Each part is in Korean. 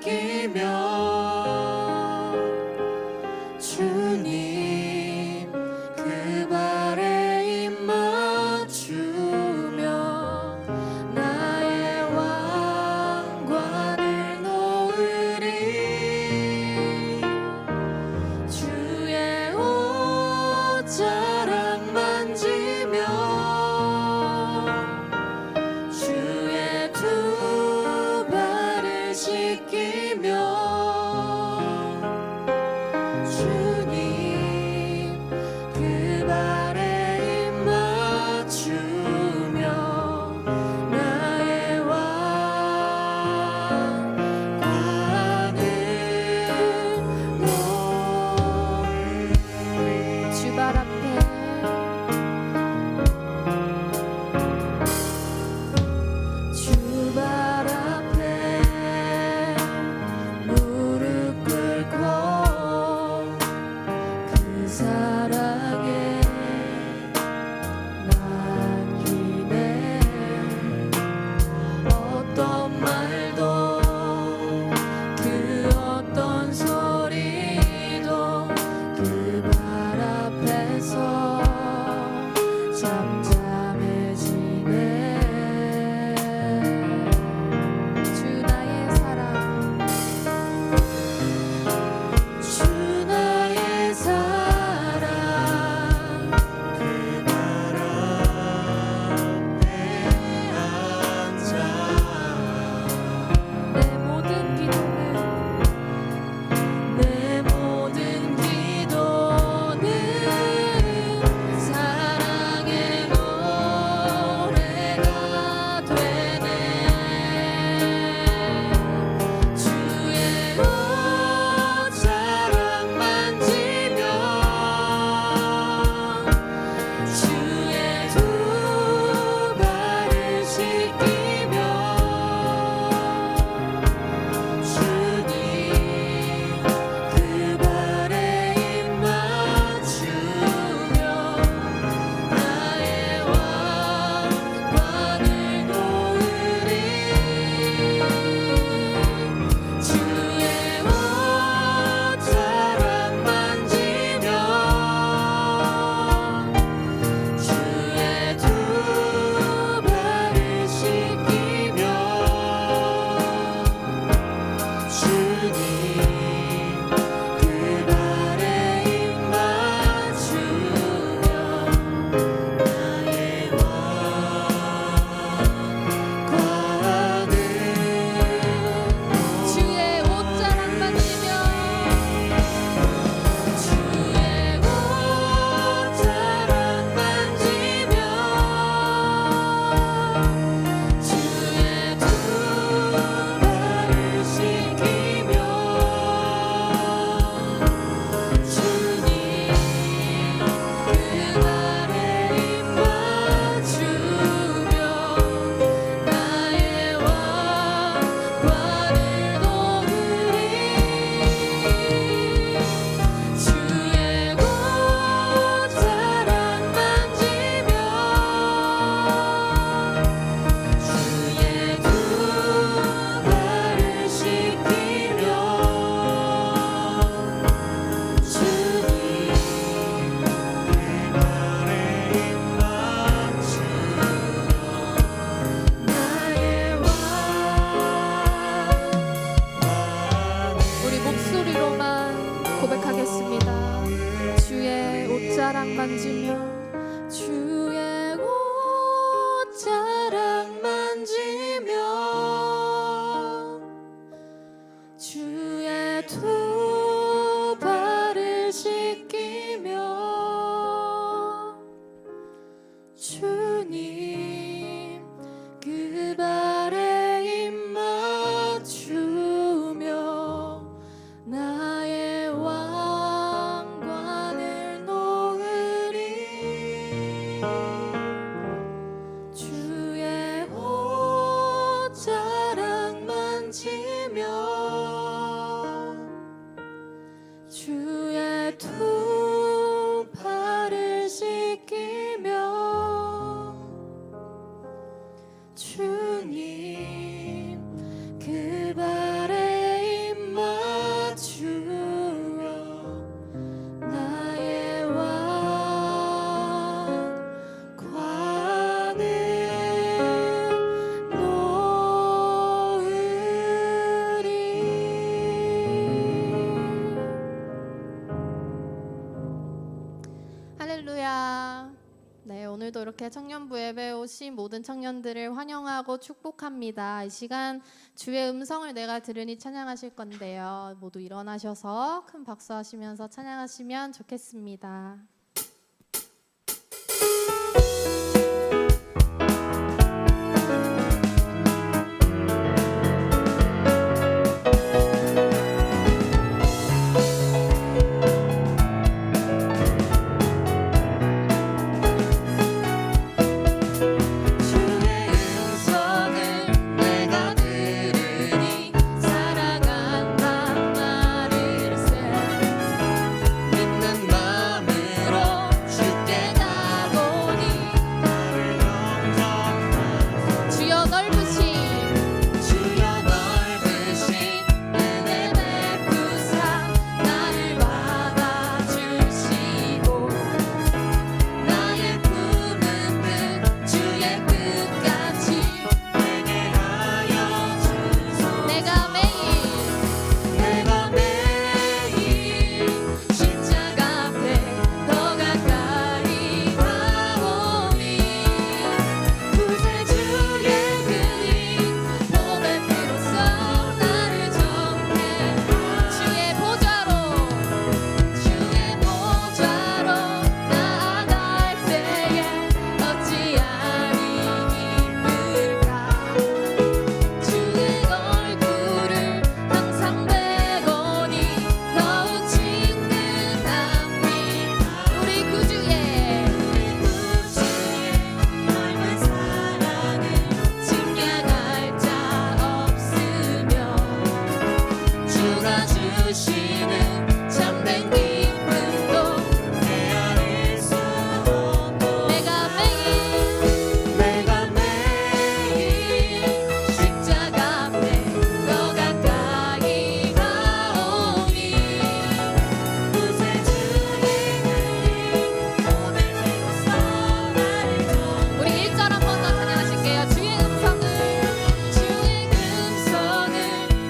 씻기며 주님 그 발에 입 맞추며 나의 왕관을 놓으리 주의 옷자락 만지며 주의 두 발을 씻기며 주님 그 발에 입 맞추며 나의 왕관을 놓으리 주 발 앞에 주 발 앞에 무릎 꿇고 그 사랑에 맡기네 어떤 말도 그 어떤 소리도 그 발 앞에서 잠잠해지네 주 나의 사랑 주 나의 사랑 그 발 앞에 앉아 내 모든 기도는 사랑의 노래가 되네 주의 옷자락 만지며 주의 두 발을 씻기며 주님 그 발에 입 맞추며 나의 왕관을 놓으리 주의 옷자락 만지며 주의 두 발을 씻기며 주님 그 발에 입 맞추며 나의 왕관을 주의 옷자락 만지며 주의 옷자락 만지며 주의 두 발을 씻기며 주님 그 발에 입 맞추며 나의 왕관을 놓으리 주의 옷자락 만지며 주의 두 발을 씻기며 주님 그 발에 입 맞추며 나의 왕관을 우리 목소리로만 고백하겠습니다. 주의 옷자락 만지며 주의 옷자락 만지며 주의 두 발을 씻기며 주님 그 발에 입 맞추며 나의 왕관을 놓으리 오늘도 이렇게 청년부 예배에 오신 모든 청년들을 환영하고 축복합니다. 이 시간 주의 음성을 내가 들으니 찬양하실 건데요. 모두 일어나셔서 큰 박수 하시면서 찬양하시면 좋겠습니다.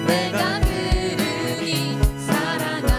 내가 들으니 사랑하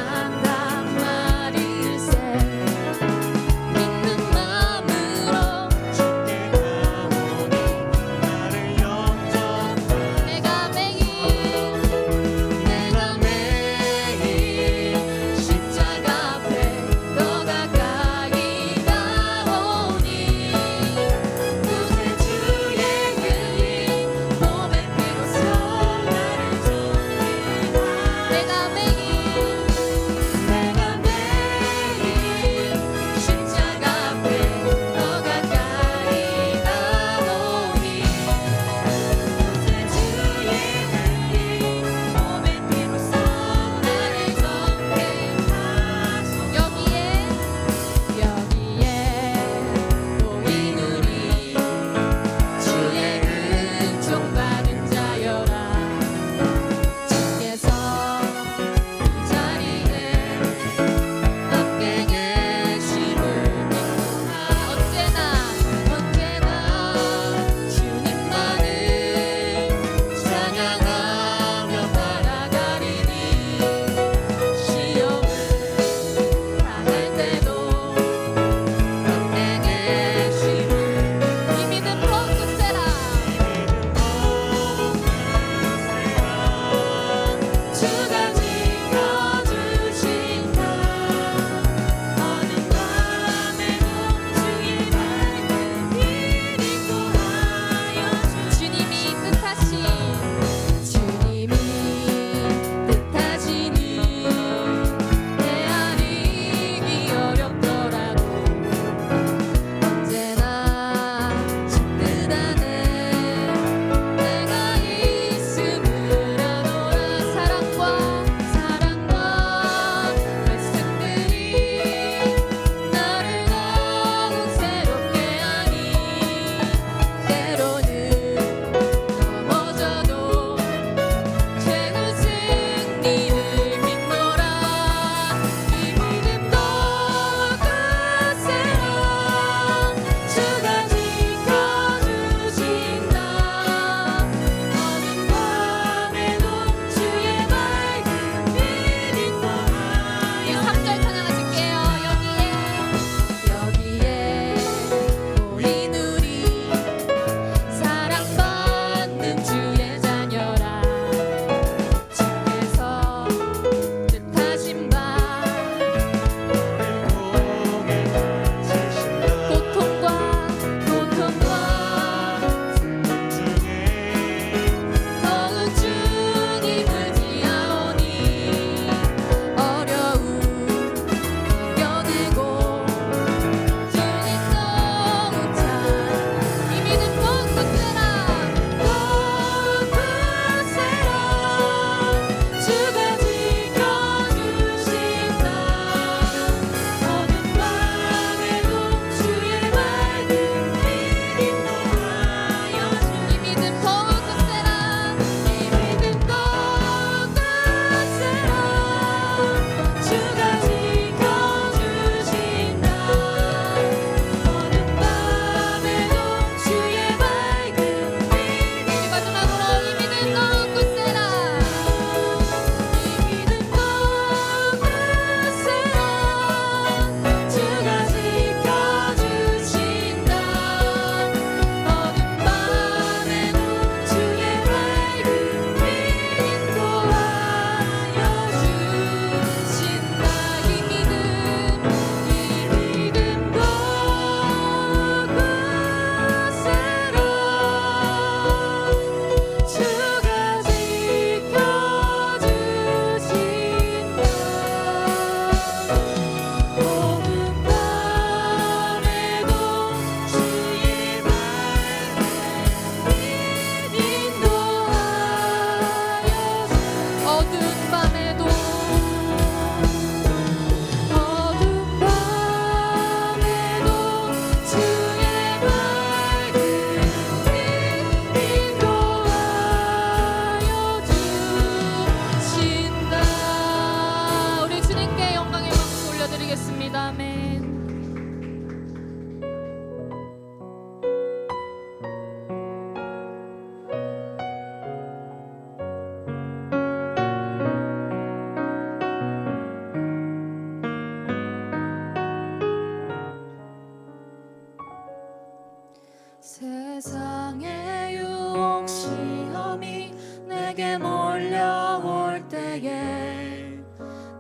내게 몰려올 때에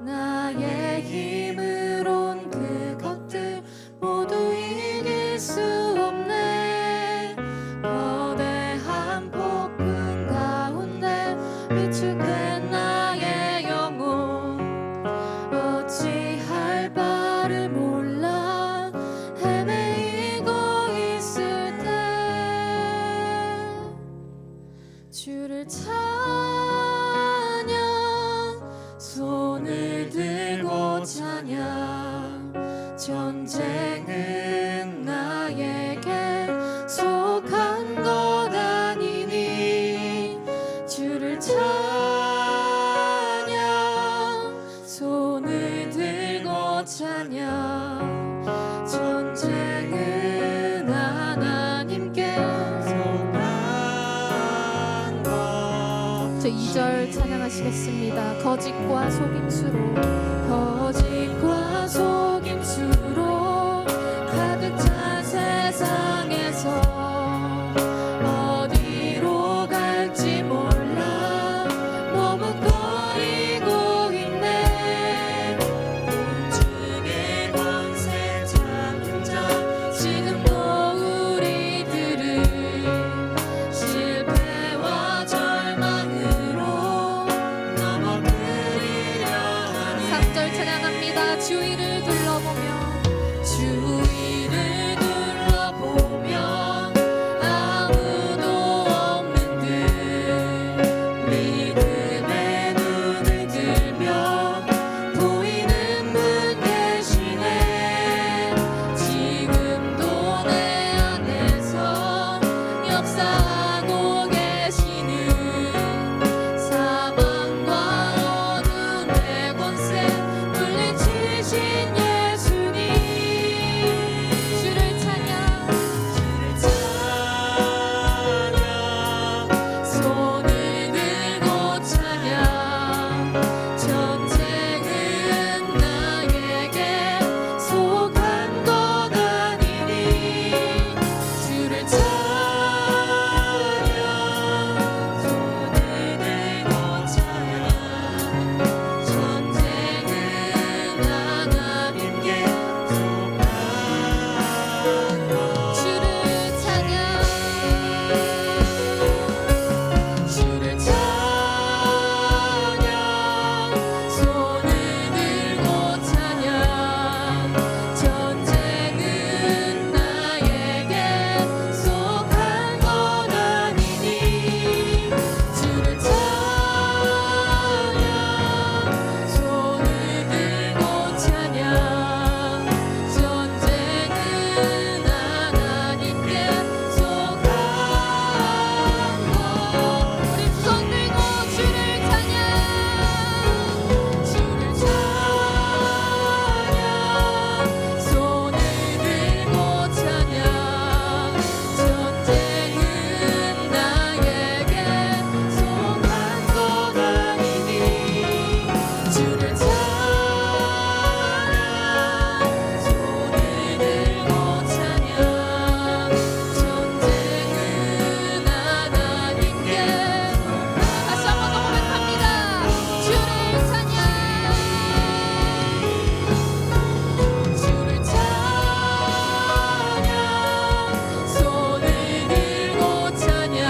나의 힘으론 그것들 모두 이길 수 없네. 거대한 폭풍 가운데 위축된 나의 영혼 어찌할 바를 몰라 헤매이고 있을 때 주를 찬양 손을 들고 찬양 전쟁은 나에게 속한 것 아니니 주를 찬양 손을 들고 찬양 전쟁은 하나님께 속한 것. 제 2절 찬양하시겠습니다. 거짓과 속임수로 가득 찬 세상에서 어디로 갈지 몰라 머뭇거리고 있네. 우중의 권세 잡은 자 지금도 우리들을 실패와 절망으로 넘어뜨리려 하네. 3절 찬양합니다. 주위를 둘러보며 아무도 없는 듯 믿음의 눈을 들며 보이는 분 계시네. 지금도 내 안에서 역사하고 계시는 사망과 어둠의 권세 물리치신 예수님 주를 찬양 손을 들고 찬양 전쟁은 나에게 속한 것 아니니 주를 찬양 손을 들고 찬양 전쟁은 하나님께 속한 것. 주를 찬양 주를 찬양 손을 들고 찬양 전쟁은 나에게 속한 것 아니니 주를 찬양 손을 들고 찬양 전쟁은 하나님께 속한 것. 우리 손 들고 주를 찬양 주를 찬양 손을 들고 찬양 전쟁은 나에게 속한 것 아니니 주를 찬양 손을 들고 찬양 전쟁은 하나님께. 다시 한번 더 고백합니다. 주를 찬양 주를 찬양 손을 들고 찬양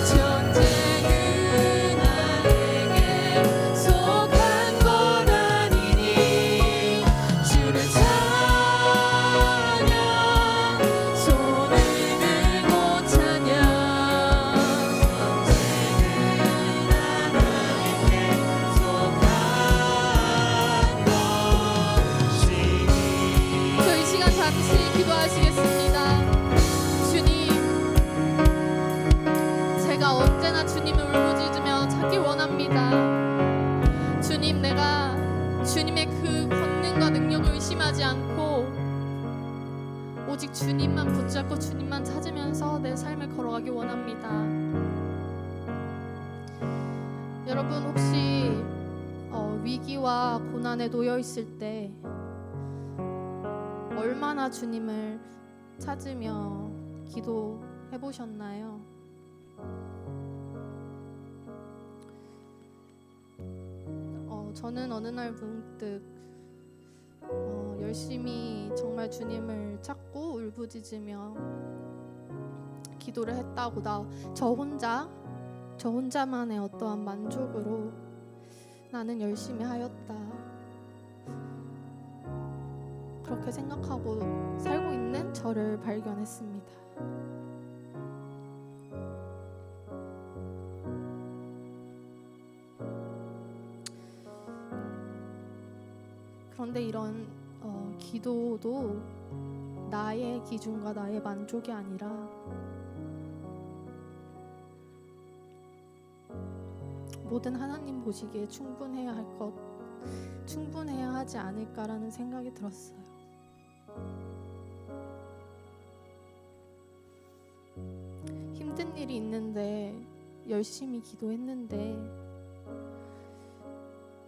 전쟁은 나에게 속한 것 아니니 주를 찬양 손을 들고 찬양 저희 시간 잠시 기도하시겠습니다. 주님, 제가 언제나 주님을 울부짖으며 찾기 원합니다. 주님, 내가 주님의 그 권능과 능력을 의심하지 않고 오직 주님만 붙잡고 주님만 찾으면서 내 삶을 걸어가기 원합니다. 여러분 혹시 위기와 고난에 놓여 있을 때 얼마나 주님을 찾으며 기도해 보셨나요? 저는 어느 날 문득 열심히 정말 주님을 찾고 울부짖으며 기도를 했다고 저 혼자만의 어떠한 만족으로 나는 열심히 하였다, 그렇게 생각하고 살고 있는 저를 발견했습니다. 그런데 이런 기도도 나의 기준과 나의 만족이 아니라 모든 하나님 보시기에 충분해야 할 것, 충분해야 하지 않을까라는 생각이 들었어요. 힘든 일이 있는데 열심히 기도했는데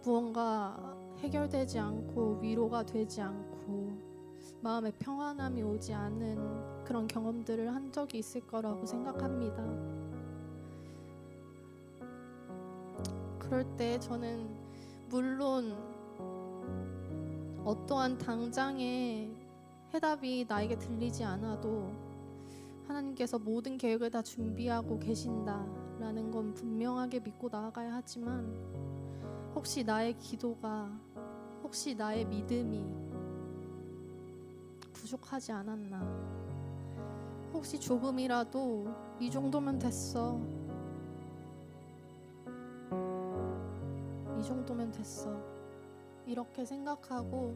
무언가 해결되지 않고 위로가 되지 않고 마음에 평안함이 오지 않은 그런 경험들을 한 적이 있을 거라고 생각합니다. 그럴 때 저는 물론 어떠한 당장의 해답이 나에게 들리지 않아도 하나님께서 모든 계획을 다 준비하고 계신다라는 건 분명하게 믿고 나아가야 하지만, 혹시 나의 기도가, 혹시 나의 믿음이 부족하지 않았나, 혹시 조금이라도 이 정도면 됐어, 이 정도면 됐어, 이렇게 생각하고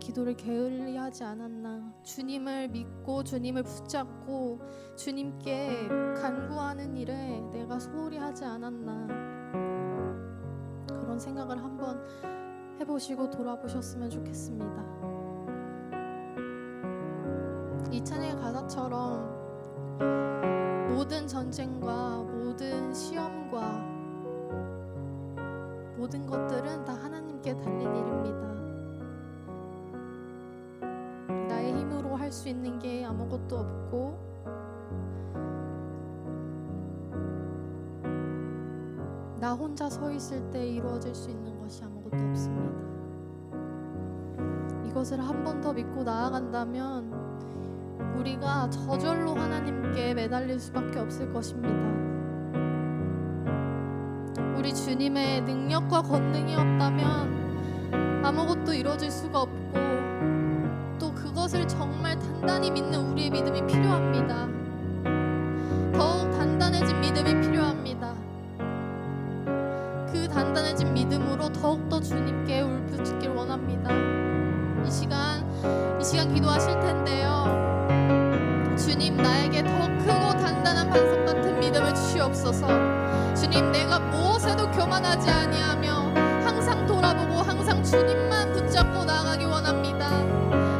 기도를 게을리하지 않았나, 주님을 믿고 주님을 붙잡고 주님께 간구하는 일에 내가 소홀히 하지 않았나, 그런 생각을 한번 해보시고 돌아보셨으면 좋겠습니다. 이 찬양의 가사처럼 모든 전쟁과 모든 시험과 모든 것들은 다 하나님께 달린 일입니다. 나의 힘으로 할 수 있는 게 아무것도 없고 나 혼자 서 있을 때 이루어질 수 있는 것이 아무것도 없습니다. 이것을 한 번 더 믿고 나아간다면 우리가 저절로 하나님께 매달릴 수밖에 없을 것입니다. 우리 주님의 능력과 권능이 없다면 아무것도 이루어질 수가 없고, 또 그것을 정말 단단히 믿는 우리의 믿음이 필요합니다. 더욱 단단해진 믿음이 필요합니다. 그 단단해진 믿음으로 더욱더 주님께 울부짖길 원합니다. 이 시간 기도하실 텐데요, 주님, 나에게 더 크고 단단한 반석 같은 믿음을 주시옵소서. 주님, 내가 무엇에도 교만하지 아니하며 항상 돌아보고 항상 주님만 붙잡고 나아가기 원합니다.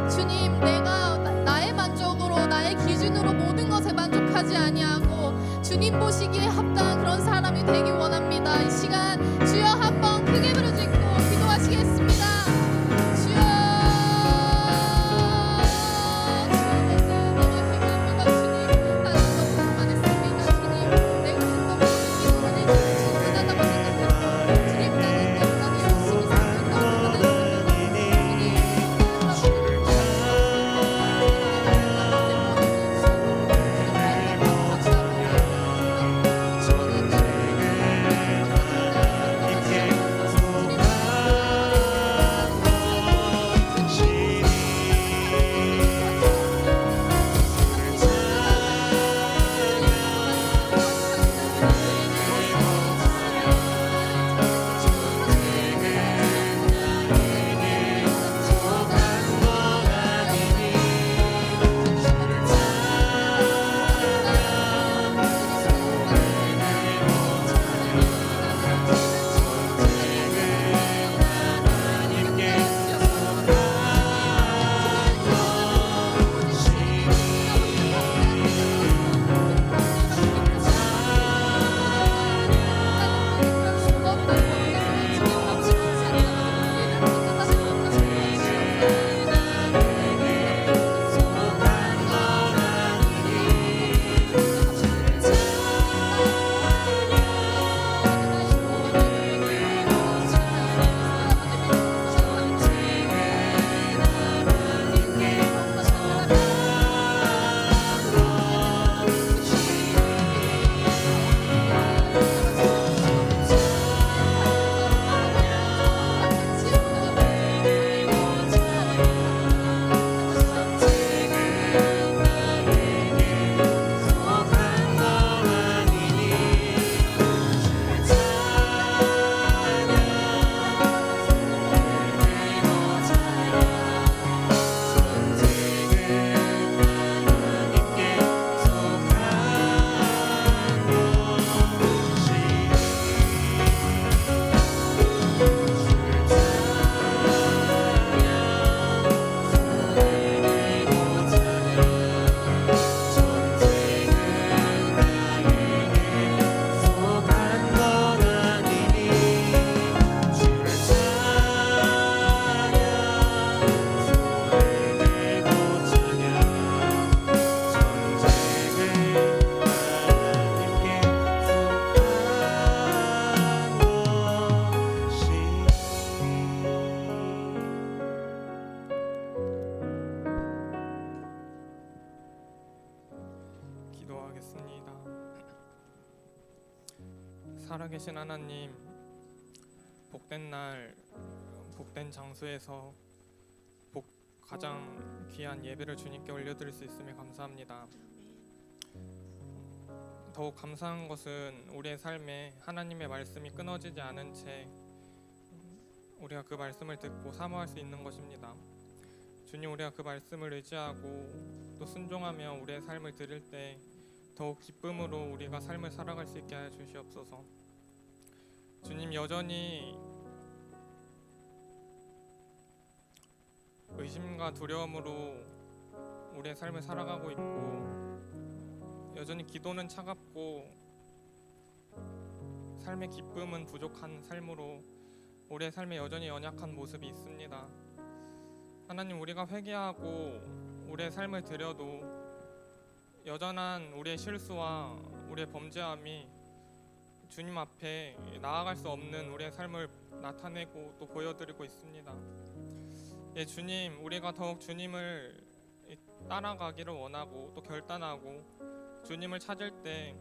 주님, 내가 나의 만족으로, 나의 기준으로 모든 것에 만족하지 아니하고 주님 보시기에 합당한 그런 사람이 되기 원합니다. 이 시간 주여 한번 크게 부르짖고 기도하시겠습니다. 살아계신 하나님, 복된 날, 복된 장소에서 가장 귀한 예배를 주님께 올려드릴 수 있음에 감사합니다. 더욱 감사한 것은 우리의 삶에 하나님의 말씀이 끊어지지 않은 채 우리가 그 말씀을 듣고 사모할 수 있는 것입니다. 주님, 우리가 그 말씀을 의지하고 또 순종하며 우리의 삶을 드릴 때 더욱 기쁨으로 우리가 삶을 살아갈 수 있게 하여 주시옵소서. 주님, 여전히 의심과 두려움으로 우리의 삶을 살아가고 있고, 여전히 기도는 차갑고 삶의 기쁨은 부족한 삶으로 우리의 삶에 여전히 연약한 모습이 있습니다. 하나님, 우리가 회개하고 우리의 삶을 드려도 여전한 우리의 실수와 우리의 범죄함이 주님 앞에 나아갈 수 없는 우리의 삶을 나타내고 또 보여드리고 있습니다. 예, 주님, 우리가 더욱 주님을 따라가기를 원하고 또 결단하고 주님을 찾을 때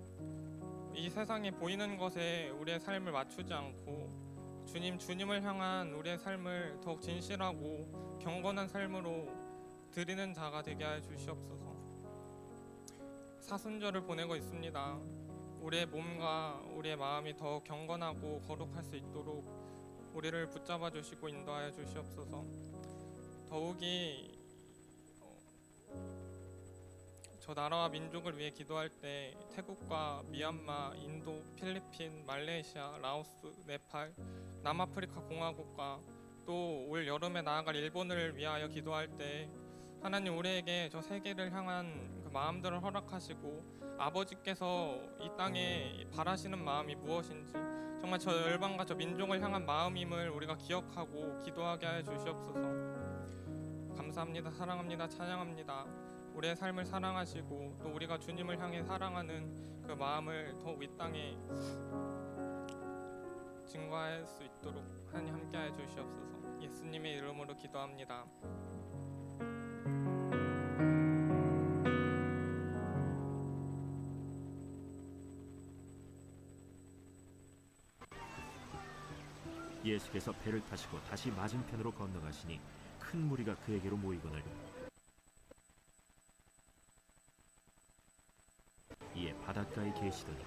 이 세상에 보이는 것에 우리의 삶을 맞추지 않고 주님을 향한 우리의 삶을 더욱 진실하고 경건한 삶으로 드리는 자가 되게 하여 주시옵소서. 사순절을 보내고 있습니다. 우리의 몸과 우리의 마음이 더욱 경건하고 거룩할 수 있도록 우리를 붙잡아 주시고 인도하여 주시옵소서. 더욱이 저 나라와 민족을 위해 기도할 때 태국과 미얀마, 인도, 필리핀, 말레이시아, 라오스, 네팔, 남아프리카 공화국과 또 올 여름에 나아갈 일본을 위하여 기도할 때 하나님, 우리에게 저 세계를 향한 그 마음들을 허락하시고 아버지께서 이 땅에 바라시는 마음이 무엇인지 정말 저 열방과 저 민족을 향한 마음임을 우리가 기억하고 기도하게 하여 주시옵소서. 감사합니다. 사랑합니다. 찬양합니다. 우리의 삶을 사랑하시고 또 우리가 주님을 향해 사랑하는 그 마음을 더욱 이 땅에 증거할 수 있도록 하나님 함께하여 주시옵소서. 예수님의 이름으로 기도합니다. 예수께서 배를 타시고 다시 맞은편으로 건너가시니 큰 무리가 그에게로 모이거늘 이에 바닷가에 계시더니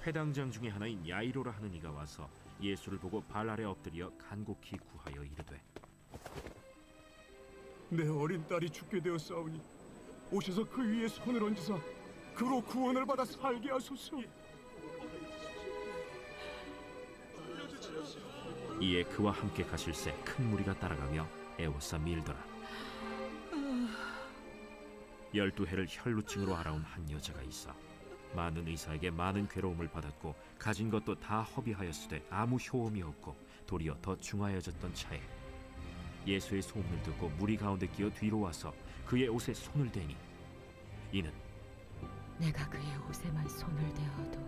회당장 중에 하나인 야이로라 하는 이가 와서 예수를 보고 발 아래 엎드려 간곡히 구하여 이르되, 내 어린 딸이 죽게 되었사오니 오셔서 그 위에 손을 얹으사 그로 구원을 받아 살게 하소서. 이에 그와 함께 가실새 큰 무리가 따라가며 애워싸 밀더라. 12해를 혈루증으로 앓아온 한 여자가 있어 많은 의사에게 많은 괴로움을 받았고 가진 것도 다 허비하였으되 아무 효험이 없고 도리어 더 중하여졌던 차에 예수의 소문을 듣고 무리 가운데 끼어 뒤로 와서 그의 옷에 손을 대니 이는 내가 그의 옷에만 손을 대어도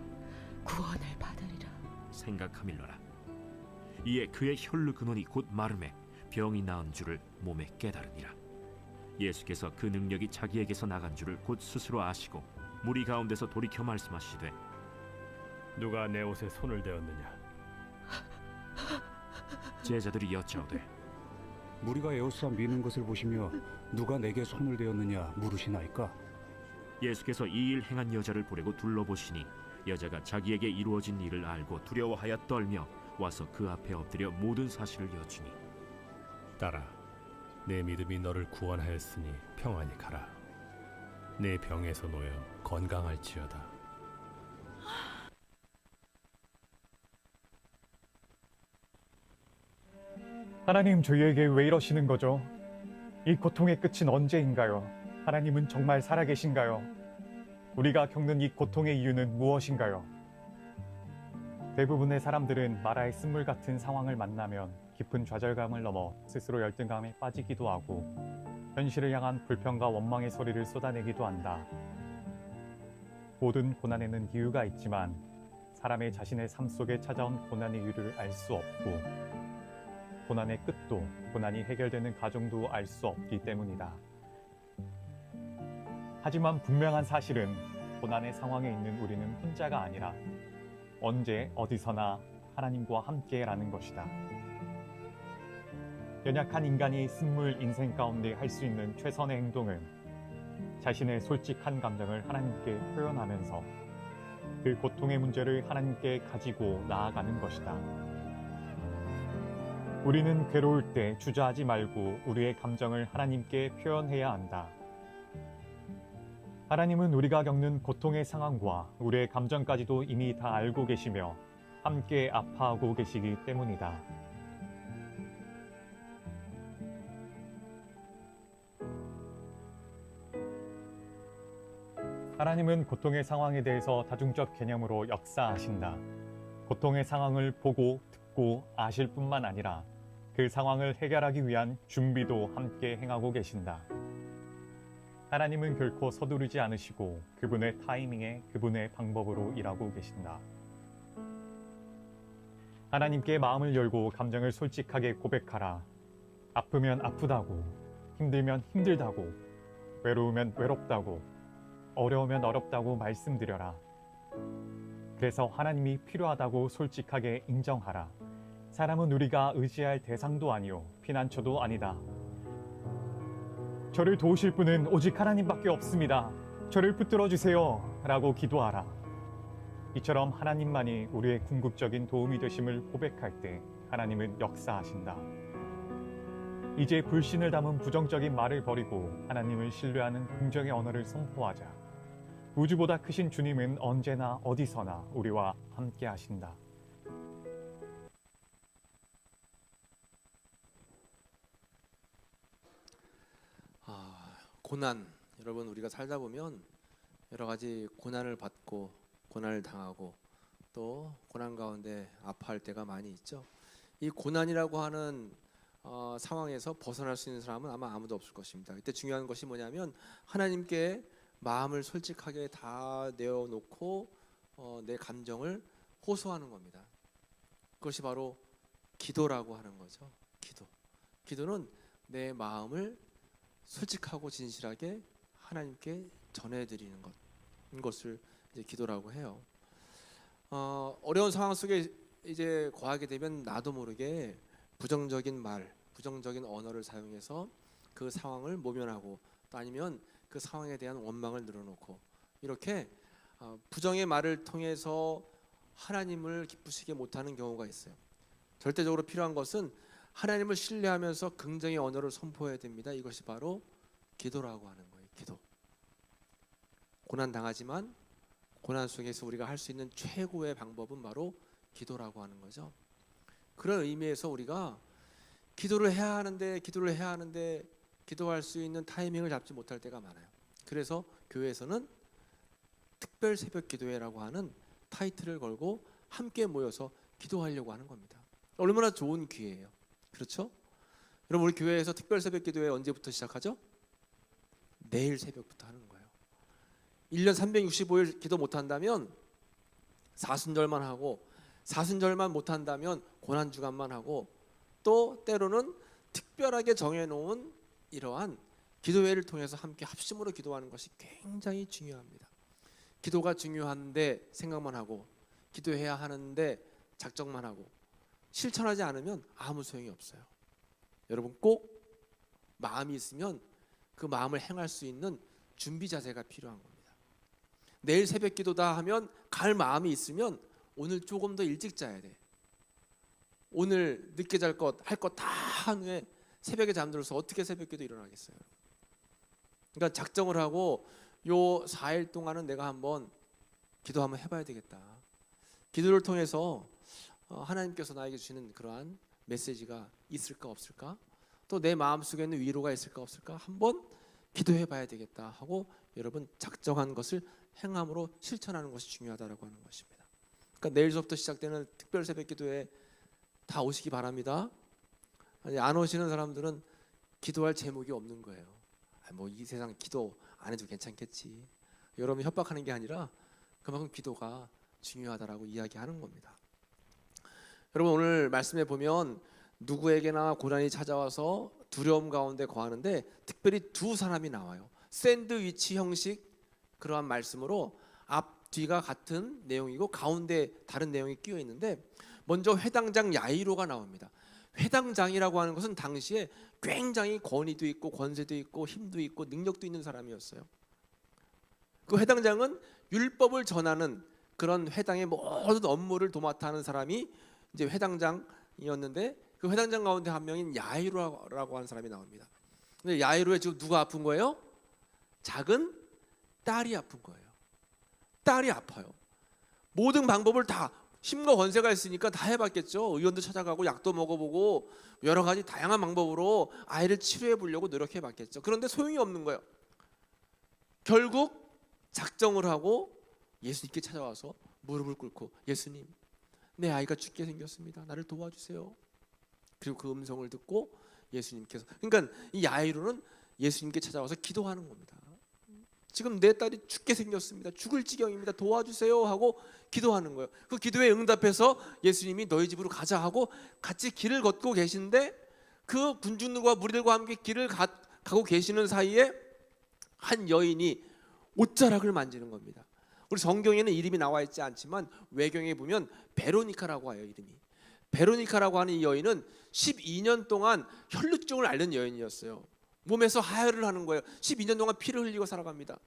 구원을 받으리라 생각하밀러라. 이에 그의 혈루 근원이 곧 마름에 병이 나은 줄을 몸에 깨달으니라. 예수께서 그 능력이 자기에게서 나간 줄을 곧 스스로 아시고 무리 가운데서 돌이켜 말씀하시되, 누가 내 옷에 손을 대었느냐? 제자들이 여짜오되, 무리가 에워싸 미는 것을 보시며 누가 내게 손을 대었느냐 물으시나이까? 예수께서 이 일 행한 여자를 보려고 둘러보시니 여자가 자기에게 이루어진 일을 알고 두려워하여 떨며 와서 그 앞에 엎드려 모든 사실을 여쭈니, 딸아, 내 믿음이 너를 구원하였으니 평안히 가라. 내 병에서 놓여 건강할지어다. 하나님, 저희에게 왜 이러시는 거죠? 이 고통의 끝은 언제인가요? 하나님은 정말 살아계신가요? 우리가 겪는 이 고통의 이유는 무엇인가요? 대부분의 사람들은 마라의 쓴물 같은 상황을 만나면 깊은 좌절감을 넘어 스스로 열등감에 빠지기도 하고 현실을 향한 불평과 원망의 소리를 쏟아내기도 한다. 모든 고난에는 이유가 있지만 사람의 자신의 삶 속에 찾아온 고난의 이유를 알 수 없고 고난의 끝도 고난이 해결되는 과정도 알 수 없기 때문이다. 하지만 분명한 사실은 고난의 상황에 있는 우리는 혼자가 아니라 언제 어디서나 하나님과 함께라는 것이다. 연약한 인간이 쓴물 인생 가운데 할 수 있는 최선의 행동은 자신의 솔직한 감정을 하나님께 표현하면서 그 고통의 문제를 하나님께 가지고 나아가는 것이다. 우리는 괴로울 때 주저하지 말고 우리의 감정을 하나님께 표현해야 한다. 하나님은 우리가 겪는 고통의 상황과 우리의 감정까지도 이미 다 알고 계시며 함께 아파하고 계시기 때문이다. 하나님은 고통의 상황에 대해서 다중적 개념으로 역사하신다. 고통의 상황을 보고 듣고 아실 뿐만 아니라 그 상황을 해결하기 위한 준비도 함께 행하고 계신다. 하나님은 결코 서두르지 않으시고 그분의 타이밍에 그분의 방법으로 일하고 계신다. 하나님께 마음을 열고 감정을 솔직하게 고백하라. 아프면 아프다고, 힘들면 힘들다고, 외로우면 외롭다고, 어려우면 어렵다고 말씀드려라. 그래서 하나님이 필요하다고 솔직하게 인정하라. 사람은 우리가 의지할 대상도 아니요 피난처도 아니다. 저를 도우실 분은 오직 하나님밖에 없습니다. 저를 붙들어 주세요 라고 기도하라. 이처럼 하나님만이 우리의 궁극적인 도움이 되심을 고백할 때 하나님은 역사하신다. 이제 불신을 담은 부정적인 말을 버리고 하나님을 신뢰하는 긍정의 언어를 선포하자. 우주보다 크신 주님은 언제나 어디서나 우리와 함께 하신다. 고난, 여러분 우리가 살다 보면 여러 가지 고난을 받고 고난을 당하고 또 고난 가운데 아파할 때가 많이 있죠. 이 고난이라고 하는 상황에서 벗어날 수 있는 사람은 아마 아무도 없을 것입니다. 이때 중요한 것이 뭐냐면 하나님께 마음을 솔직하게 다 내어놓고 내 감정을 호소하는 겁니다. 그것이 바로 기도라고 하는 거죠. 기도는 내 마음을 솔직하고 진실하게 하나님께 전해드리는 것, 이것을 이제 기도라고 해요. 어려운 상황 속에 이제 거하게 되면 나도 모르게 부정적인 말, 부정적인 언어를 사용해서 그 상황을 모면하고 또 아니면 그 상황에 대한 원망을 늘어놓고 이렇게 부정의 말을 통해서 하나님을 기쁘시게 못하는 경우가 있어요. 절대적으로 필요한 것은 하나님을 신뢰하면서 긍정의 언어를 선포해야 됩니다. 이것이 바로 기도라고 하는 거예요. 기도. 고난 당하지만 고난 속에서 우리가 할 수 있는 최고의 방법은 바로 기도라고 하는 거죠. 그런 의미에서 우리가 기도를 해야 하는데 기도할 수 있는 타이밍을 잡지 못할 때가 많아요. 그래서 교회에서는 특별 새벽 기도회라고 하는 타이틀을 걸고 함께 모여서 기도하려고 하는 겁니다. 얼마나 좋은 기회예요. 그렇죠? 여러분 우리 교회에서 특별 새벽 기도회 언제부터 시작하죠? 내일 새벽부터 하는 거예요. 1년 365일 기도 못한다면 사순절만 하고 사순절만 못한다면 고난주간만 하고 또 때로는 특별하게 정해놓은 이러한 기도회를 통해서 함께 합심으로 기도하는 것이 굉장히 중요합니다. 기도가 중요한데 생각만 하고 기도해야 하는데 작정만 하고 실천하지 않으면 아무 소용이 없어요. 여러분 꼭 마음이 있으면 그 마음을 행할 수 있는 준비 자세가 필요한 겁니다. 내일 새벽 기도다 하면 갈 마음이 있으면 오늘 조금 더 일찍 자야 돼. 오늘 늦게 잘 것, 할 것 다 한 후에 새벽에 잠들어서 어떻게 새벽 기도 일어나겠어요? 그러니까 작정을 하고 요 4일 동안은 내가 한번 기도 한번 해봐야 되겠다. 기도를 통해서 하나님께서 나에게 주시는 그러한 메시지가 있을까 없을까? 또 내 마음속에 있는 위로가 있을까 없을까? 한번 기도해 봐야 되겠다 하고 여러분 작정한 것을 행함으로 실천하는 것이 중요하다고 하는 것입니다. 그러니까 내일서부터 시작되는 특별 새벽 기도에 다 오시기 바랍니다. 아니, 안 오시는 사람들은 기도할 제목이 없는 거예요. 뭐 이 세상 기도 안 해도 괜찮겠지. 여러분 협박하는 게 아니라 그만큼 기도가 중요하다라고 이야기하는 겁니다. 여러분 오늘 말씀에 보면 누구에게나 고난이 찾아와서 두려움 가운데 거하는데 특별히 두 사람이 나와요. 샌드위치 형식 그러한 말씀으로 앞 앞뒤가 같은 내용이고 가운데 다른 내용이 끼어 있는데 먼저 회당장 야이로가 나옵니다. 회당장이라고 하는 것은 당시에 굉장히 권위도 있고 권세도 있고 힘도 있고 능력도 있는 사람이었어요. 그 회당장은 율법을 전하는 그런 회당의 모든 업무를 도맡아 하는 사람이 이제 회당장이었는데 그 회당장 가운데 한 명인 야이로라고 하는 사람이 나옵니다. 근데 야이로에 지금 누가 아픈 거예요? 작은 딸이 아픈 거예요. 딸이 아파요. 모든 방법을 다 힘과 권세가 있으니까 다 해봤겠죠. 의원도 찾아가고 약도 먹어보고 여러 가지 다양한 방법으로 아이를 치료해 보려고 노력해봤겠죠. 그런데 소용이 없는 거예요. 결국 작정을 하고 예수님께 찾아와서 무릎을 꿇고 예수님, 내 아이가 죽게 생겼습니다. 나를 도와주세요. 그리고 그 음성을 듣고 예수님께서, 그러니까 이 야이로는 예수님께 찾아와서 기도하는 겁니다. 지금 내 딸이 죽게 생겼습니다. 죽을 지경입니다. 도와주세요 하고 기도하는 거예요. 그 기도에 응답해서 예수님이 너희 집으로 가자 하고 같이 길을 걷고 계신데 그 군중들과 무리들과 함께 길을 가고 계시는 사이에 한 여인이 옷자락을 만지는 겁니다. 우리 성경에는 이름이 나와 있지 않지만 외경에 보면 베로니카라고 해요. 이름이 베로니카라고 하는 이 여인은 12년 동안 혈루증을 앓는 여인이었어요. 몸에서 하혈을 하는 거예요. 12년 동안 피를 흘리고 살아갑니다.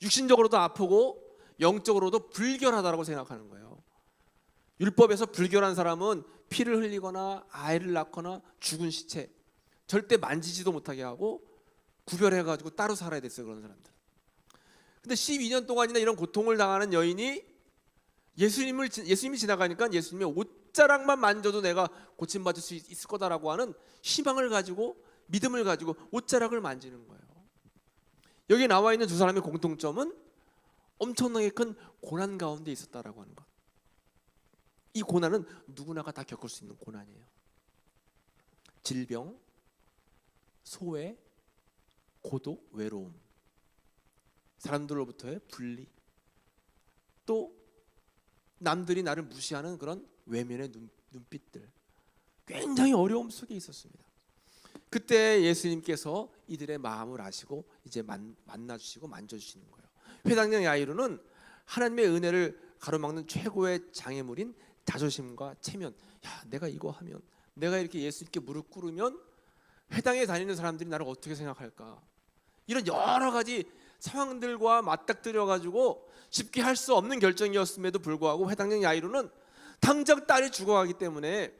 육신적으로도 아프고 영적으로도 불결하다고 생각하는 거예요. 율법에서 불결한 사람은 피를 흘리거나 아이를 낳거나 죽은 시체 절대 만지지도 못하게 하고 구별해가지고 따로 살아야 됐어요. 그런 사람들. 근데 12년 동안이나 이런 고통을 당하는 여인이 예수님이 지나가니까 예수님의 옷자락만 만져도 내가 고침받을 수 있을 거다라고 하는 희망을 가지고 믿음을 가지고 옷자락을 만지는 거예요. 여기 나와 있는 두 사람의 공통점은 엄청나게 큰 고난 가운데 있었다라고 하는 것. 이 고난은 누구나가 다 겪을 수 있는 고난이에요. 질병, 소외, 고독, 외로움, 사람들로부터의 분리, 또 남들이 나를 무시하는 그런 외면의 눈빛들, 굉장히 어려움 속에 있었습니다. 그때 예수님께서 이들의 마음을 아시고 이제 만나주시고 만져주시는 거예요. 회당장 야이로는 하나님의 은혜를 가로막는 최고의 장애물인 자존심과 체면, 야, 내가 이거 하면, 내가 이렇게 예수님께 무릎 꿇으면 회당에 다니는 사람들이 나를 어떻게 생각할까, 이런 여러 가지 상황들과 맞닥뜨려 가지고 쉽게 할 수 없는 결정이었음에도 불구하고 회당장 야이로는 당장 딸이 죽어가기 때문에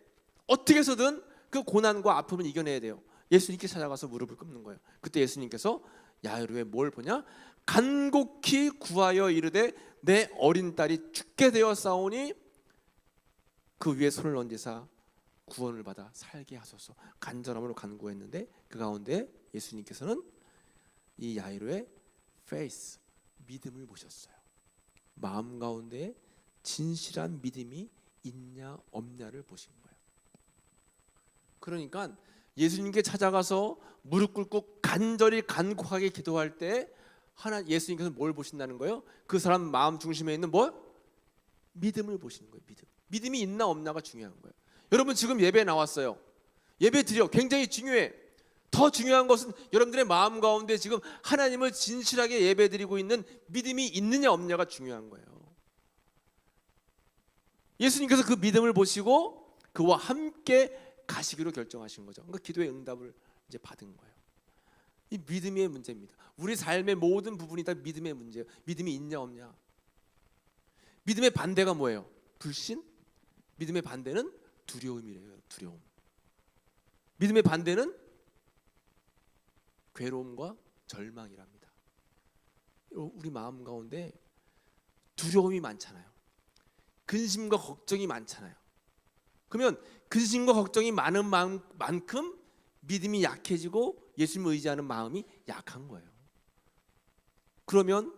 어떻게 해서든 그 고난과 아픔을 이겨내야 돼요. 예수님께 찾아가서 무릎을 꿇는 거예요. 그때 예수님께서 야이로의 뭘 보냐? 간곡히 구하여 이르되 내 어린 딸이 죽게 되었사오니 그 위에 손을 얹으사 구원을 받아 살게 하소서. 간절함으로 간구했는데 그 가운데 예수님께서는 이 야이로의 faith, 믿음을 보셨어요. 마음 가운데 진실한 믿음이 있냐 없냐를 보신 거예요. 그러니까 예수님께 찾아가서 무릎 꿇고 간절히 간곡하게 기도할 때 예수님께서 뭘 보신다는 거예요? 그 사람 마음 중심에 있는 뭘? 믿음을 보시는 거예요. 믿음이 있나 없나가 중요한 거예요. 여러분 지금 예배 나왔어요. 예배 드려. 굉장히 중요해. 더 중요한 것은 여러분들의 마음 가운데 지금 하나님을 진실하게 예배 드리고 있는 믿음이 있느냐 없느냐가 중요한 거예요. 예수님께서 그 믿음을 보시고 그와 함께 가시기로 결정하신 거죠. 그러니까 기도의 응답을 이제 받은 거예요. 이 믿음의 문제입니다. 우리 삶의 모든 부분이 다 믿음의 문제예요. 믿음이 있냐 없냐. 믿음의 반대가 뭐예요? 불신? 믿음의 반대는 두려움이래요. 두려움. 믿음의 반대는 괴로움과 절망이랍니다. 우리 마음 가운데 두려움이 많잖아요. 근심과 걱정이 많잖아요. 그러면 근심과 걱정이 많은 만큼 믿음이 약해지고 예수님을 의지하는 마음이 약한 거예요. 그러면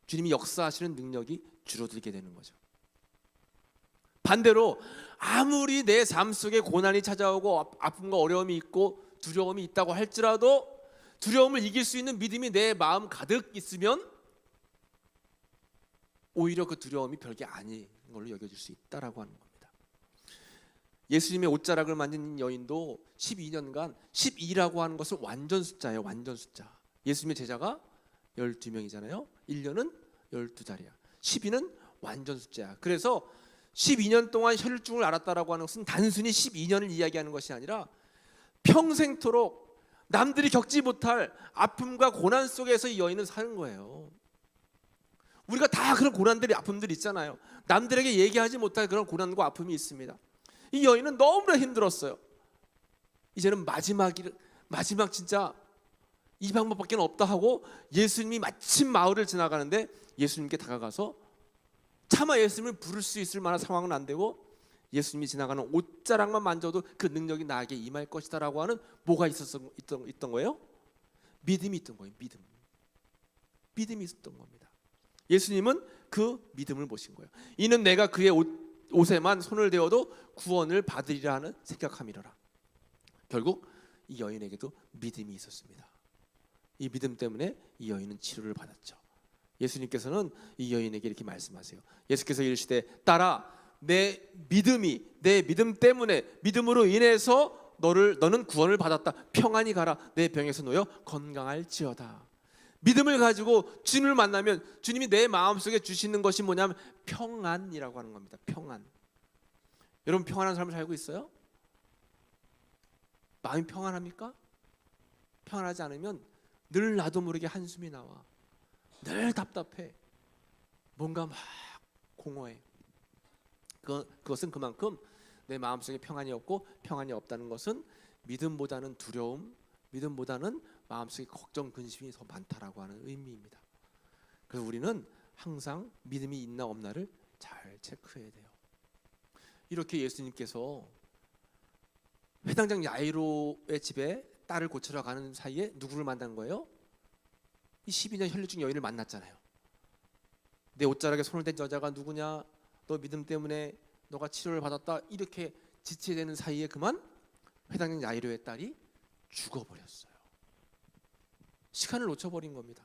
주님이 역사하시는 능력이 줄어들게 되는 거죠. 반대로 아무리 내 삶 속에 고난이 찾아오고 아픔과 어려움이 있고 두려움이 있다고 할지라도 두려움을 이길 수 있는 믿음이 내 마음 가득 있으면 오히려 그 두려움이 별게 아닌 걸로 여겨질 수 있다라고 하는 겁니다. 예수님의 옷자락을 만진 여인도 12년간 12라고 하는 것은 완전 숫자예요. 완전 숫자. 예수님의 제자가 12명이잖아요. 1년은 12달이야. 12는 완전 숫자야. 그래서 12년 동안 혈류증을 앓았다라고 하는 것은 단순히 12년을 이야기하는 것이 아니라 평생토록 남들이 겪지 못할 아픔과 고난 속에서 이 여인은 사는 거예요. 우리가 다 그런 고난들이 아픔들이 있잖아요. 남들에게 얘기하지 못할 그런 고난과 아픔이 있습니다. 이 여인은 너무나 힘들었어요. 이제는 마지막 진짜 이 방법밖에 없다 하고 예수님이 마침 마을을 지나가는데 예수님께 다가가서 차마 예수님을 부를 수 있을 만한 상황은 안 되고 예수님이 지나가는 옷자락만 만져도 그 능력이 나에게 임할 것이다라고 하는 뭐가 있던 거예요? 믿음이 있던 거예요. 믿음이 있었던 겁니다. 예수님은 그 믿음을 보신 거예요. 이는 내가 그의 옷에만 손을 대어도 구원을 받으리라 하는 생각함이로라. 결국 이 여인에게도 믿음이 있었습니다. 이 믿음 때문에 이 여인은 치료를 받았죠. 예수님께서는 이 여인에게 이렇게 말씀하세요. 예수께서 이르시되 딸아 내 믿음 때문에 믿음으로 인해서 너는 구원을 받았다. 평안히 가라. 내 병에서 놓여 건강할지어다. 믿음을 가지고 주님을 만나면 주님이 내 마음속에 주시는 것이 뭐냐면 평안이라고 하는 겁니다. 평안. 여러분 평안한 삶을 살고 있어요? 마음이 평안합니까? 평안하지 않으면 늘 나도 모르게 한숨이 나와. 늘 답답해. 뭔가 막 공허해. 그것은 그만큼 내 마음속에 평안이 없고 평안이 없다는 것은 믿음보다는 두려움, 믿음보다는 마음속에 걱정, 근심이 더 많다라고 하는 의미입니다. 그래서 우리는 항상 믿음이 있나 없나를 잘 체크해야 돼요. 이렇게 예수님께서 회당장 야이로의 집에 딸을 고치러 가는 사이에 누구를 만난 거예요? 이 12년 혈류증 여인을 만났잖아요. 내 옷자락에 손을 댄 여자가 누구냐? 너 믿음 때문에 너가 치료를 받았다. 이렇게 지체되는 사이에 그만 회당장 야이로의 딸이 죽어버렸어요. 시간을 놓쳐버린 겁니다.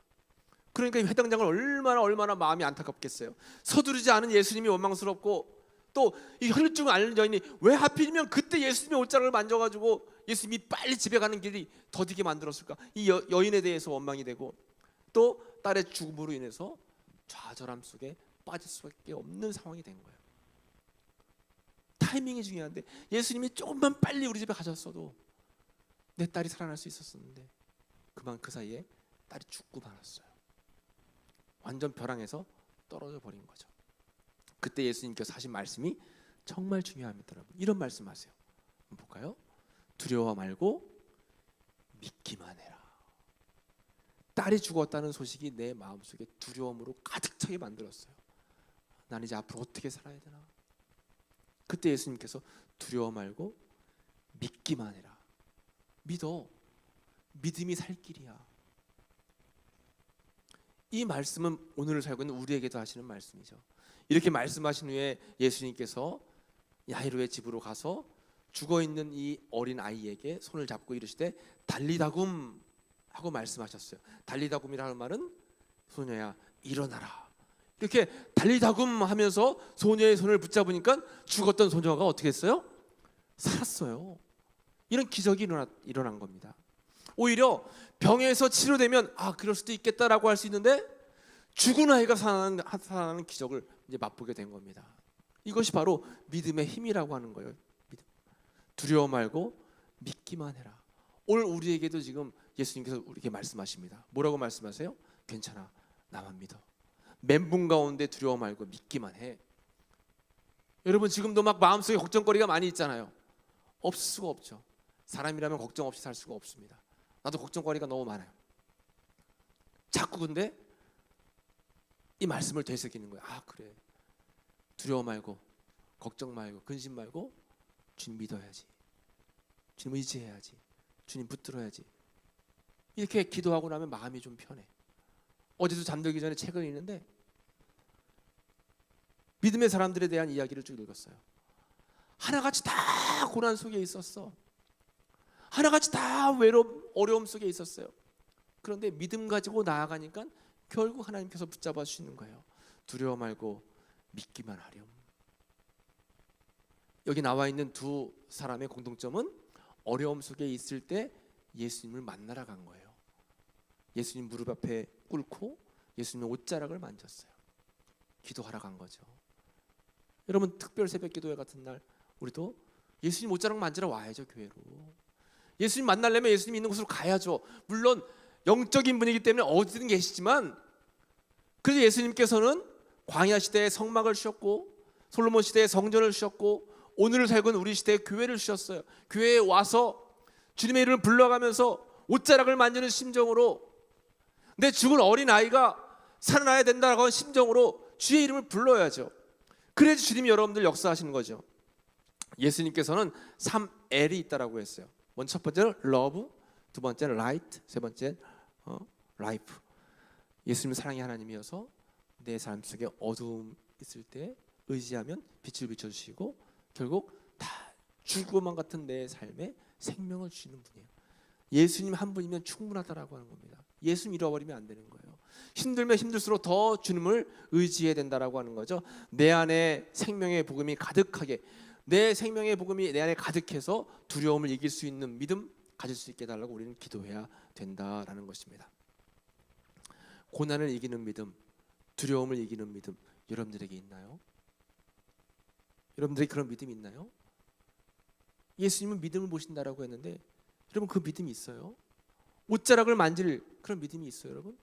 그러니까 이 회당장은 얼마나 마음이 안타깝겠어요. 서두르지 않은 예수님이 원망스럽고 또 이 혈류증을 앓는 여인이 왜 하필이면 그때 예수님의 옷자락을 만져가지고 예수님이 빨리 집에 가는 길이 더디게 만들었을까. 이 여인에 대해서 원망이 되고 또 딸의 죽음으로 인해서 좌절함 속에 빠질 수밖에 없는 상황이 된 거예요. 타이밍이 중요한데 예수님이 조금만 빨리 우리 집에 가셨어도 내 딸이 살아날 수 있었었는데 그만 그 사이에 딸이 죽고 말았어요. 완전 벼랑에서 떨어져 버린 거죠. 그때 예수님께서 하신 말씀이 정말 중요합니다. 여러분. 이런 말씀하세요. 한번 볼까요? 두려워 말고 믿기만 해라. 딸이 죽었다는 소식이 내 마음속에 두려움으로 가득 차게 만들었어요. 난 이제 앞으로 어떻게 살아야 되나? 그때 예수님께서 두려워 말고 믿기만 해라. 믿어. 믿음이 살 길이야. 이 말씀은 오늘을 살고 있는 우리에게도 하시는 말씀이죠. 이렇게 말씀하신 후에 예수님께서 야이로의 집으로 가서 죽어있는 이 어린 아이에게 손을 잡고 이르시되 달리다굼 하고 말씀하셨어요. 달리다굼이라는 말은 소녀야 일어나라. 이렇게 달리다굼 하면서 소녀의 손을 붙잡으니까 죽었던 소녀가 어떻게 했어요? 살았어요. 이런 기적이 일어난 겁니다. 오히려 병에서 치료되면 그럴 수도 있겠다라고 할 수 있는데 죽은 아이가 살아나는 기적을 이제 맛보게 된 겁니다. 이것이 바로 믿음의 힘이라고 하는 거예요. 믿음. 두려워 말고 믿기만 해라. 오늘 우리에게도 지금 예수님께서 우리에게 말씀하십니다. 뭐라고 말씀하세요? 괜찮아. 나만 믿어. 멘붕 가운데 두려워 말고 믿기만 해. 여러분 지금도 막 마음속에 걱정거리가 많이 있잖아요. 없을 수가 없죠. 사람이라면 걱정 없이 살 수가 없습니다. 나도 걱정거리가 너무 많아요. 자꾸 근데 이 말씀을 되새기는 거예요. 그래. 두려워 말고 걱정 말고 근심 말고 주님 믿어야지. 주님 의지해야지. 주님 붙들어야지. 이렇게 기도하고 나면 마음이 좀 편해. 어제도 잠들기 전에 책을 읽는데 믿음의 사람들에 대한 이야기를 쭉 읽었어요. 하나같이 다 고난 속에 있었어. 하나같이 다 어려움 속에 있었어요. 그런데 믿음 가지고 나아가니까 결국 하나님께서 붙잡아 주시는 거예요. 두려워 말고 믿기만 하렴. 여기 나와 있는 두 사람의 공통점은 어려움 속에 있을 때 예수님을 만나러 간 거예요. 예수님 무릎 앞에 꿇고 예수님의 옷자락을 만졌어요. 기도하러 간 거죠. 여러분 특별 새벽 기도회 같은 날 우리도 예수님 옷자락 만지러 와야죠. 교회로. 예수님 만나려면 예수님 있는 곳으로 가야죠. 물론 영적인 분이기 때문에 어디든 계시지만 그래서 예수님께서는 광야 시대에 성막을 주셨고 솔로몬 시대에 성전을 주셨고 오늘을 살고 있는 우리 시대에 교회를 주셨어요. 교회에 와서 주님의 이름을 불러가면서 옷자락을 만지는 심정으로 내 죽은 어린아이가 살아나야 된다라고 하는 심정으로 주의 이름을 불러야죠. 그래야지 주님이 여러분들 역사하시는 거죠. 예수님께서는 3L이 있다라고 했어요. 먼저 첫 번째는 love, 두 번째는 light, 세 번째는 life. 예수님은 사랑의 하나님이어서 내 삶 속에 어두움 있을 때 의지하면 빛을 비춰주시고 결국 다 죽음만 같은 내 삶에 생명을 주시는 분이에요. 예수님 한 분이면 충분하다라고 하는 겁니다. 예수님 잃어버리면 안 되는 거예요. 힘들면 힘들수록 더 주님을 의지해야 된다라고 하는 거죠. 내 안에 생명의 복음이 가득하게 내 생명의 복음이 내 안에 가득해서 두려움을 이길 수 있는 믿음 가질 수 있게 해달라고 우리는 기도해야 된다라는 것입니다. 고난을 이기는 믿음, 두려움을 이기는 믿음 여러분들에게 있나요? 여러분들에게 그런 믿음이 있나요? 예수님은 믿음을 보신다라고 했는데 여러분 그 믿음이 있어요? 옷자락을 만질 그런 믿음이 있어요, 여러분?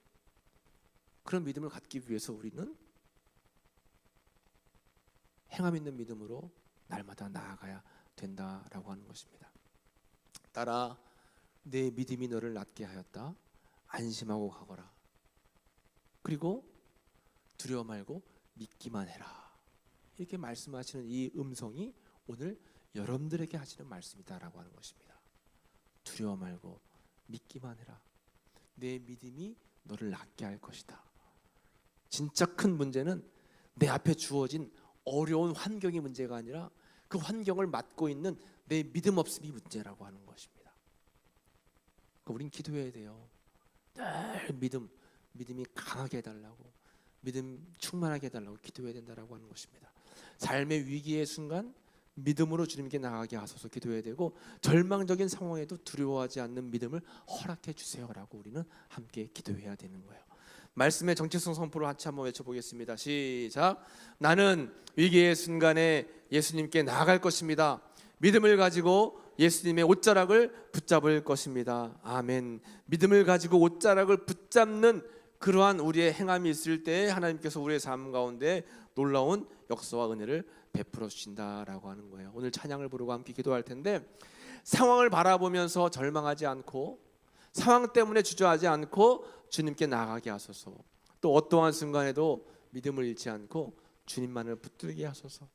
그런 믿음을 갖기 위해서 우리는 행함 있는 믿음으로 날마다 나아가야 된다라고 하는 것입니다. 따라 내 믿음이 너를 낫게 하였다. 안심하고 가거라. 그리고 두려워 말고 믿기만 해라. 이렇게 말씀하시는 이 음성이 오늘 여러분들에게 하시는 말씀이다라고 하는 것입니다. 두려워 말고 믿기만 해라. 내 믿음이 너를 낫게 할 것이다. 진짜 큰 문제는 내 앞에 주어진 어려운 환경이 문제가 아니라 그 환경을 맡고 있는 내 믿음 없음이 문제라고 하는 것입니다. 그러니까 우린 기도해야 돼요. 늘 믿음이 강하게 해달라고, 믿음 충만하게 해달라고 기도해야 된다라고 하는 것입니다. 삶의 위기의 순간 믿음으로 주님께 나가게 하소서 기도해야 되고, 절망적인 상황에도 두려워하지 않는 믿음을 허락해 주세요라고 우리는 함께 기도해야 되는 거예요. 말씀의 정체성 선포를 같이 한번 외쳐보겠습니다. 시작. 나는 위기의 순간에 예수님께 나아갈 것입니다. 믿음을 가지고 예수님의 옷자락을 붙잡을 것입니다. 아멘. 믿음을 가지고 옷자락을 붙잡는 그러한 우리의 행함이 있을 때 하나님께서 우리의 삶 가운데 놀라운 역사와 은혜를 베풀어 주신다라고 하는 거예요. 오늘 찬양을 부르고 함께 기도할 텐데, 상황을 바라보면서 절망하지 않고 상황 때문에 주저하지 않고 주님께 나아가게 하소서. 또 어떠한 순간에도 믿음을 잃지 않고 주님만을 붙들게 하소서.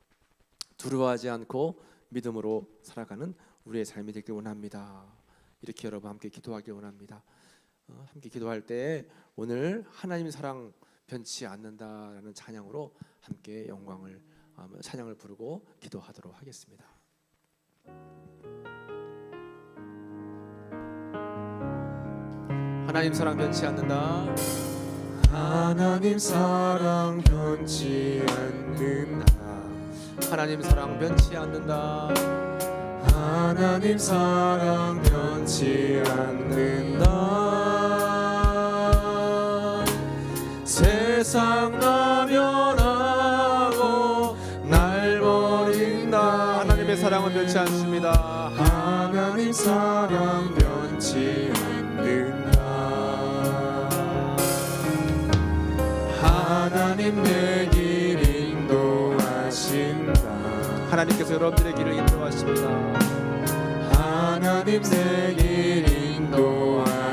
두려워하지 않고 믿음으로 살아가는 우리의 삶이 되길 원합니다. 이렇게 여러분 함께 기도하길 원합니다. 함께 기도할 때 오늘 하나님 사랑 변치 않는다라는 찬양으로 함께 영광을 찬양을 부르고 기도하도록 하겠습니다. 하나님 사랑 변치 않는다. 하나님 사랑 변치 않는다. 하나님 사랑 변치 않는다. 하나님 사랑 변치 않는다. 세상 나면하고 날 버린다. 하나님의 사랑은 변치 않습니다. 하나님 사랑 변치 않는다. 하나님 내 길 인도하신다. 하나님께서 여러분들의 길을 인도하십니다. 하나님 내 길 인도하신다.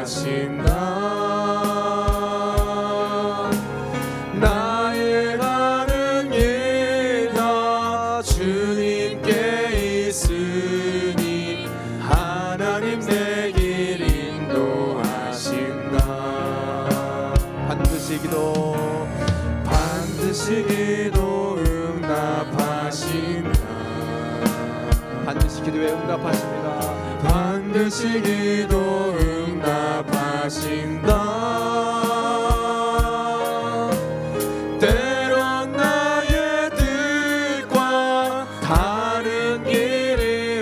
나의 가는 길 다 주님께 있으니 하나님 내 길 인도하신다. 반드시 기도 응답하신다. 반드시 기도에 응답하십니다. 반드시 기도 응답하신다. 때론 나의 뜻과 다른 길이라도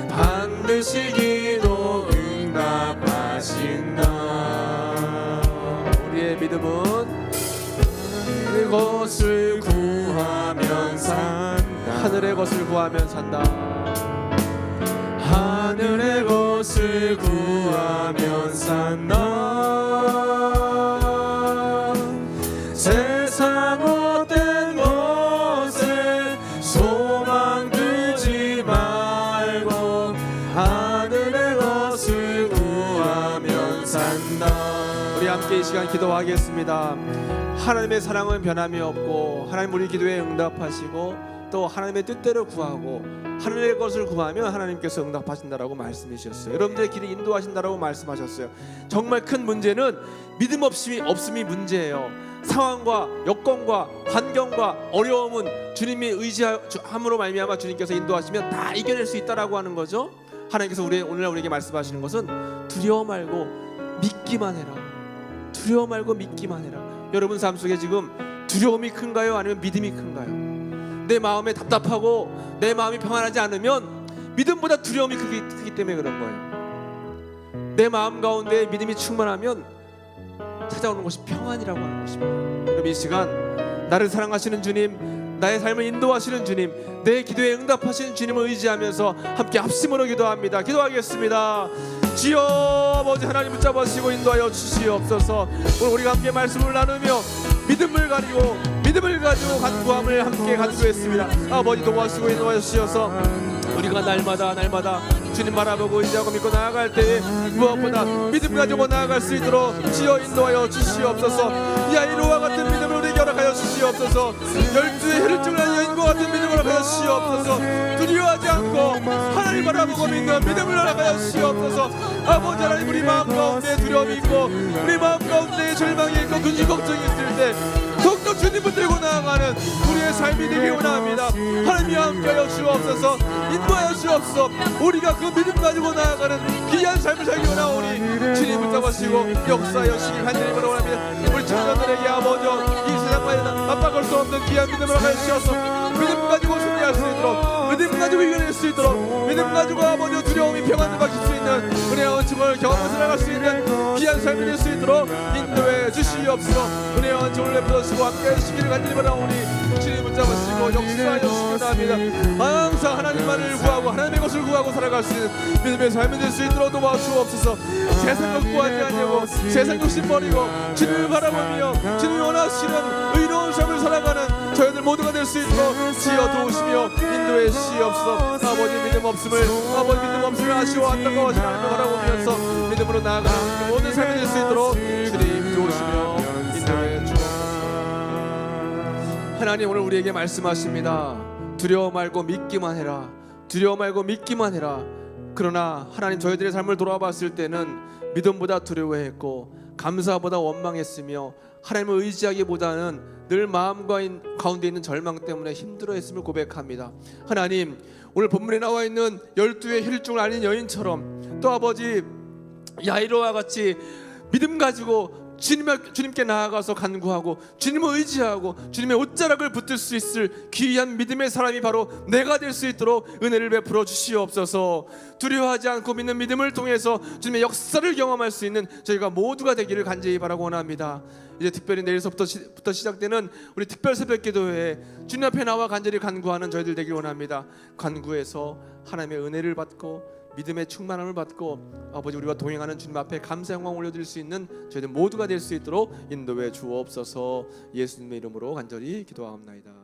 반드시 기도 응답하신다. 우리의 믿음은 하늘의 것을 구하면 산다. 하늘의 것을 구하면 산다. 세상 헛된 것에 소망 두지 말고 하늘의 것을 구하면 산다. 우리 함께 이 시간 기도하겠습니다. 하나님의 사랑은 변함이 없고 하나님 우리 기도에 응답하시고 또 하나님의 뜻대로 구하고 하늘의 것을 구하면 하나님께서 응답하신다라고 말씀해 주셨어요. 여러분들의 길을 인도하신다라고 말씀하셨어요. 정말 큰 문제는 믿음 없음이 문제예요. 상황과 여건과 환경과 어려움은 주님이 의지함으로 말미암아 주님께서 인도하시면 다 이겨낼 수 있다라고 하는 거죠. 하나님께서 오늘날 우리에게 말씀하시는 것은 두려워 말고 믿기만 해라. 두려워 말고 믿기만 해라. 여러분 삶 속에 지금 두려움이 큰가요? 아니면 믿음이 큰가요? 내 마음에 답답하고 내 마음이 평안하지 않으면 믿음보다 두려움이 크기 때문에 그런 거예요. 내 마음 가운데 믿음이 충만하면 찾아오는 것이 평안이라고 하는 것입니다. 그럼 이 시간 나를 사랑하시는 주님, 나의 삶을 인도하시는 주님, 내 기도에 응답하시는 주님을 의지하면서 함께 합심으로 기도합니다. 기도하겠습니다. 주여 아버지 하나님 붙잡으시고 인도하여 주시옵소서. 오늘 우리가 함께 말씀을 나누며 믿음을 가지고 간구함을 함께 간구했습니다. 아버지 도와주시고 인도하여 주시어서 우리가 날마다 주님 바라보고 의지하고 믿고 나아갈 때에 무엇보다 믿음 가지고 나아갈 수 있도록 주여 인도하여 주시옵소서. 야이로와 같은 믿음을 우리에게 허락하여 주시옵소서. 열두의 혈을 증한 여인과 같은 믿음을 허락하여 주시옵소서. 두려워하지 않고 하나님 바라보고 믿는 믿음을 허락하여 주시옵소서. 아버지 하나님 우리 마음 가운데 두려움이 있고 우리 마음 가운데 절망이 있고 근심 걱정이 있을 때 더욱더 주님 붙들고 나아가는 우리의 삶이 되기 원합니다. 하나님이 함께하여 주옵소서. 인도하여 주옵소서. 우리가 그 믿음 가지고 나아가는 귀한 삶을 살기 원하오니 주님 붙잡으시고 역사하여 주시길 간절히 바라옵니다. 우리 청년들에게 아버지 이 세상과 맞바꿀 수 없는 귀한 믿음을 하여 주셔서 믿음 가지고 승리할 수 있도록 믿음 가지고 이겨낼 수 있도록 믿음 가지고 아버지 두려움이 평안을 받을 수 있는 은혜와 은총을 경험하며 나갈 수 있는 귀한 삶이 될 수 있도록 인도해 주시옵소서. 은혜와 은총을 내버려주시고 함께 해주시기를 간절히 바라오니 주님 붙잡으시고 역사하여 주시기 합니다. 항상 하나님만을 구하고 하나님의 것을 구하고 살아갈 수 있는 믿음의 삶이 될 수 있도록 도와주옵소서. 세상 것 구하지 않냐고 세상 욕심 버리고 주님을 바라보며 주님이 원하시는 의로운 삶을 살아가는 저희들 모두가 될 수 있도록 지어 도우시며 인도해 주시옵소서. 아버지 믿음 없음을 아쉬워 안타까워하시는 하나님을 바라보면서 믿음으로 나아가는 모든 삶이 될 수 있도록 주님 도우시며 인도해 주옵소서. 하나님 오늘 우리에게 말씀하십니다. 두려워 말고 믿기만 해라. 두려워 말고 믿기만 해라. 그러나 하나님 저희들의 삶을 돌아봤을 때는 믿음보다 두려워했고 감사보다 원망했으며 하나님을 의지하기보다는 늘 마음 가운데 있는 절망 때문에 힘들어했음을 고백합니다. 하나님 오늘 본문에 나와 있는 12의 혈중을 아닌 여인처럼 또 아버지 야이로와 같이 믿음 가지고 주님께 나아가서 간구하고 주님을 의지하고 주님의 옷자락을 붙들 수 있을 귀한 믿음의 사람이 바로 내가 될 수 있도록 은혜를 베풀어 주시옵소서. 두려워하지 않고 믿는 믿음을 통해서 주님의 역사를 경험할 수 있는 저희가 모두가 되기를 간절히 바라고 원합니다. 이제 특별히 내일서부터 시작되는 우리 특별 새벽 기도회에 주님 앞에 나와 간절히 간구하는 저희들 되길 원합니다. 간구해서 하나님의 은혜를 받고 믿음의 충만함을 받고 아버지 우리와 동행하는 주님 앞에 감사 영광 올려드릴 수 있는 저희들 모두가 될 수 있도록 인도해 주옵소서. 예수님의 이름으로 간절히 기도하옵나이다.